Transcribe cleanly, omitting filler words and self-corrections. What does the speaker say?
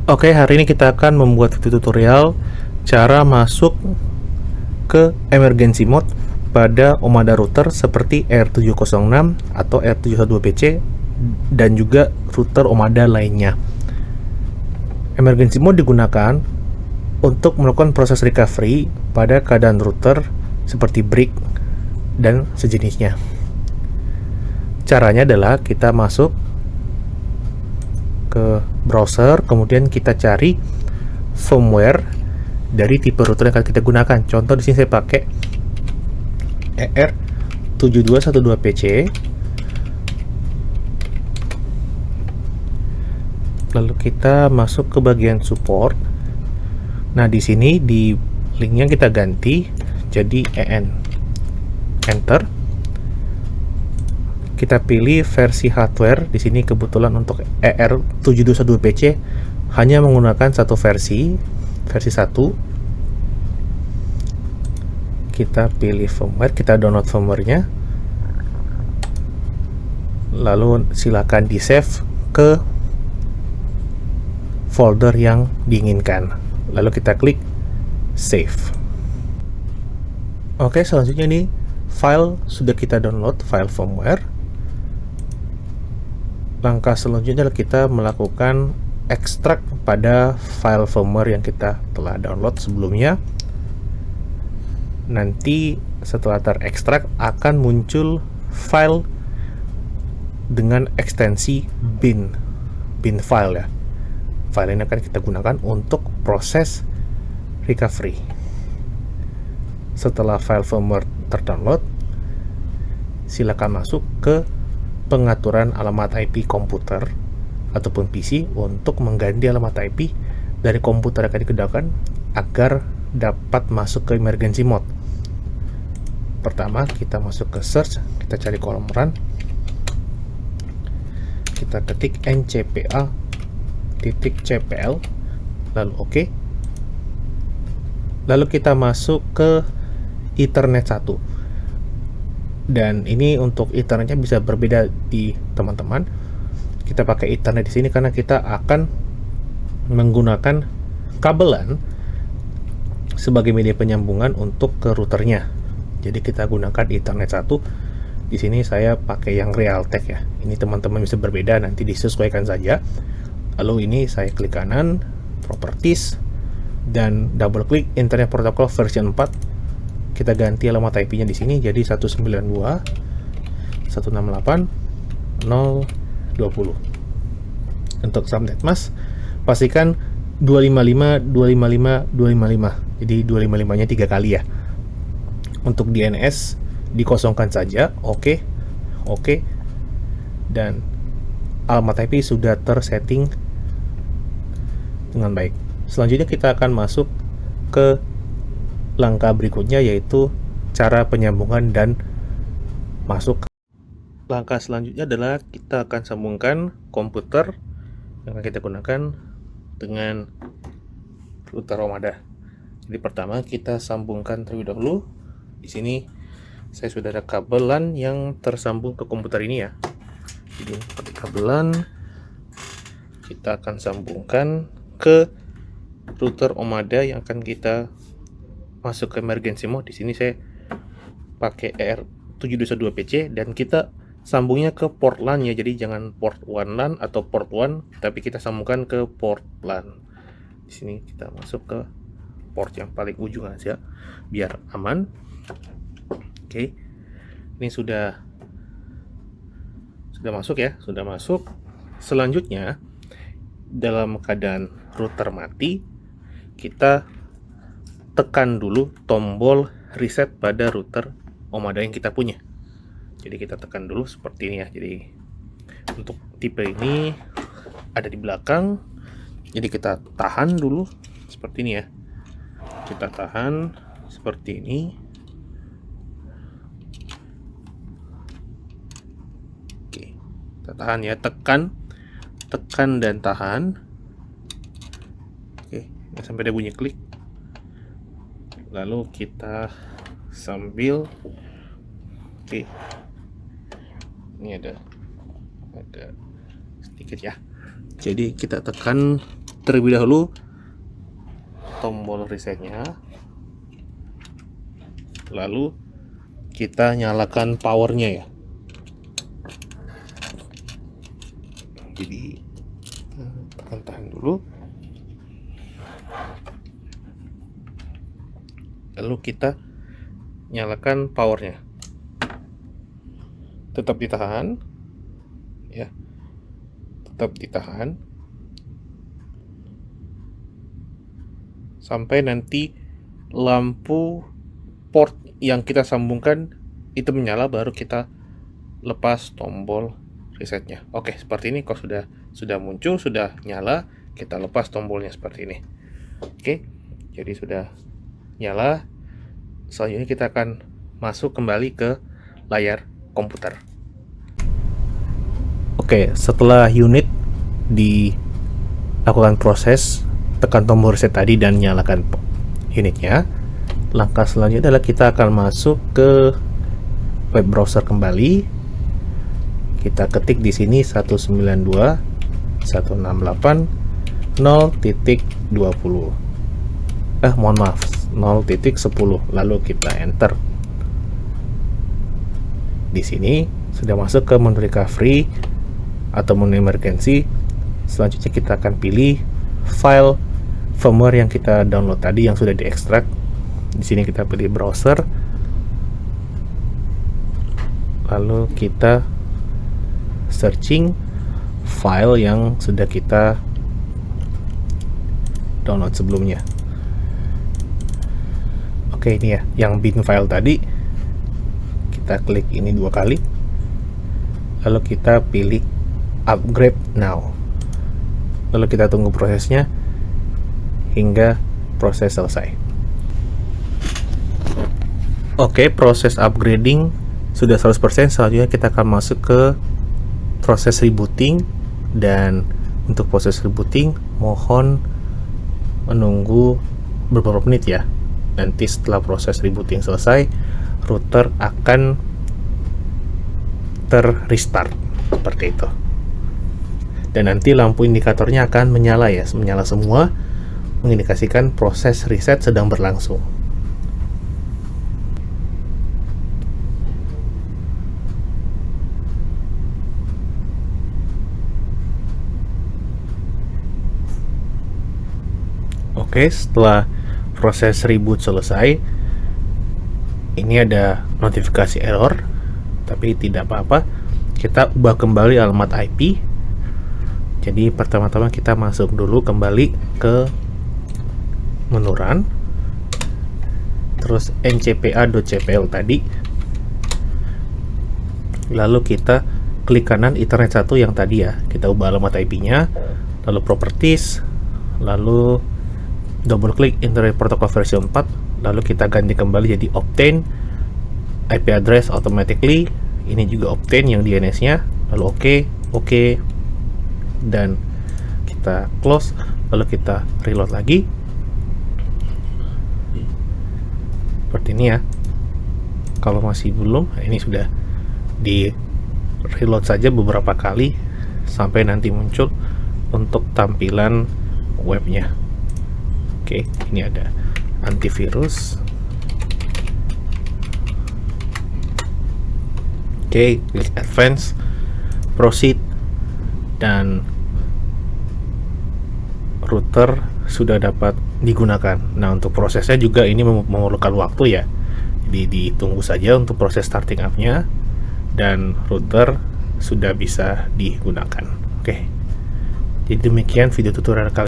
Oke, hari ini kita akan membuat video tutorial cara masuk ke emergency mode pada Omada router seperti R706 atau R712PC dan juga router Omada lainnya. Emergency mode digunakan untuk melakukan proses recovery pada keadaan router seperti break dan sejenisnya. Caranya adalah kita masuk ke browser, kemudian kita cari firmware dari tipe router yang akan kita gunakan. Contoh di sini saya pakai ER7212PC. Lalu kita masuk ke bagian support. Nah, di sini di linknya kita ganti jadi EN. Enter. Kita pilih versi hardware. Di sini kebetulan untuk ER712PC hanya menggunakan satu versi 1. Kita pilih firmware, kita download firmware-nya. Lalu silakan di-save ke folder yang diinginkan. Lalu kita klik save. Oke, selanjutnya ini file sudah kita download, file firmware. Langkah selanjutnya adalah kita melakukan ekstrak pada file firmware yang kita telah download sebelumnya. Nanti setelah terekstrak akan muncul file dengan ekstensi bin file ya. File ini akan kita gunakan untuk proses recovery. Setelah file firmware terdownload, silakan masuk ke pengaturan alamat IP komputer ataupun PC untuk mengganti alamat IP dari komputer yang akan digunakan agar dapat masuk ke emergency mode. Pertama, kita masuk ke search, kita cari kolom run, kita ketik ncpa.cpl, lalu oke. Lalu kita masuk ke Ethernet 1. Dan ini untuk Ethernetnya bisa berbeda di teman-teman. Kita pakai Ethernet di sini karena kita akan menggunakan kabelan sebagai media penyambungan untuk ke routernya. Jadi kita gunakan Ethernet 1. Di sini saya pakai yang Realtek ya. Ini teman-teman bisa berbeda, nanti disesuaikan saja. Lalu ini saya klik kanan, properties, dan double klik Internet Protocol version 4. Kita ganti alamat IP-nya di sini jadi 192.168.0.20. Untuk subnet mask pastikan 255.255.255. Jadi 255-nya 3 kali ya. Untuk DNS dikosongkan saja. Oke. Dan alamat IP sudah tersetting dengan baik. Selanjutnya kita akan masuk ke langkah berikutnya, yaitu cara penyambungan dan masuk. Langkah selanjutnya adalah kita akan sambungkan komputer yang akan kita gunakan dengan router Omada. Jadi pertama kita sambungkan terlebih dahulu. Di sini saya sudah ada kabelan yang tersambung ke komputer ini ya. Jadi pakai kabelan kita akan sambungkan ke router Omada yang akan kita masuk ke emergency mode. Di sini saya pakai ER712PC dan kita sambungnya ke port LAN ya. Jadi jangan port 1 LAN atau port 1, tapi kita sambungkan ke port LAN. Di sini kita masuk ke port yang paling ujung aja biar aman. Oke. Ini sudah masuk ya, sudah masuk. Selanjutnya dalam keadaan router mati, kita tekan dulu tombol reset pada router Omada yang kita punya. Jadi kita tekan dulu seperti ini ya. Jadi untuk tipe ini ada di belakang. Jadi kita tahan dulu seperti ini ya. Kita tahan seperti ini. Oke, kita tahan ya, tekan dan tahan. Oke, sampai ada bunyi klik. Lalu kita sambil ini ada sedikit ya. Jadi kita tekan terlebih dahulu tombol resetnya, lalu kita nyalakan powernya ya. Jadi tahan dulu, lalu kita nyalakan powernya, tetap ditahan ya, tetap ditahan sampai nanti lampu port yang kita sambungkan itu menyala, baru kita lepas tombol resetnya. Oke, seperti ini. Kalau sudah muncul, sudah nyala, kita lepas tombolnya seperti ini. Oke, jadi sudah nyala. Selanjutnya kita akan masuk kembali ke layar komputer. Oke, setelah unit dilakukan proses, tekan tombol reset tadi dan nyalakan unitnya. Langkah selanjutnya adalah kita akan masuk ke web browser kembali. Kita ketik di sini 192.168.0.20. Mohon maaf, 0.10. Lalu kita enter. Di sini sudah masuk ke menu recovery atau menu emergency. Selanjutnya kita akan pilih file firmware yang kita download tadi yang sudah diekstrak. Di sini kita pilih browser, lalu kita searching file yang sudah kita download sebelumnya. Oke, ini ya yang bin file tadi. Kita klik ini 2 kali, lalu kita pilih upgrade now, lalu kita tunggu prosesnya hingga proses selesai. Oke, proses upgrading sudah 100%. Selanjutnya kita akan masuk ke proses rebooting, dan untuk proses rebooting mohon menunggu beberapa menit ya. Nanti setelah proses rebooting selesai, router akan restart seperti itu. Dan nanti lampu indikatornya akan menyala ya, menyala semua, mengindikasikan proses reset sedang berlangsung. Oke, setelah proses reboot selesai, ini ada notifikasi error, tapi tidak apa-apa. Kita ubah kembali alamat IP. Jadi pertama-tama kita masuk dulu kembali ke menu run, terus ncpa.cpl tadi, lalu kita klik kanan Ethernet 1 yang tadi ya, kita ubah alamat IP-nya, lalu properties, lalu double klik Internet Protocol version 4, lalu kita ganti kembali jadi obtain IP address automatically. Ini juga obtain yang DNS nya, lalu oke, dan kita close, lalu kita reload lagi seperti ini ya. Kalau masih belum, ini sudah di reload saja beberapa kali sampai nanti muncul untuk tampilan webnya. Oke, ini ada antivirus. Oke, klik advance, proceed, dan router sudah dapat digunakan. Nah, untuk prosesnya juga ini memerlukan waktu ya, jadi ditunggu saja untuk proses starting up-nya, dan router sudah bisa digunakan. Oke, jadi demikian video tutorial kali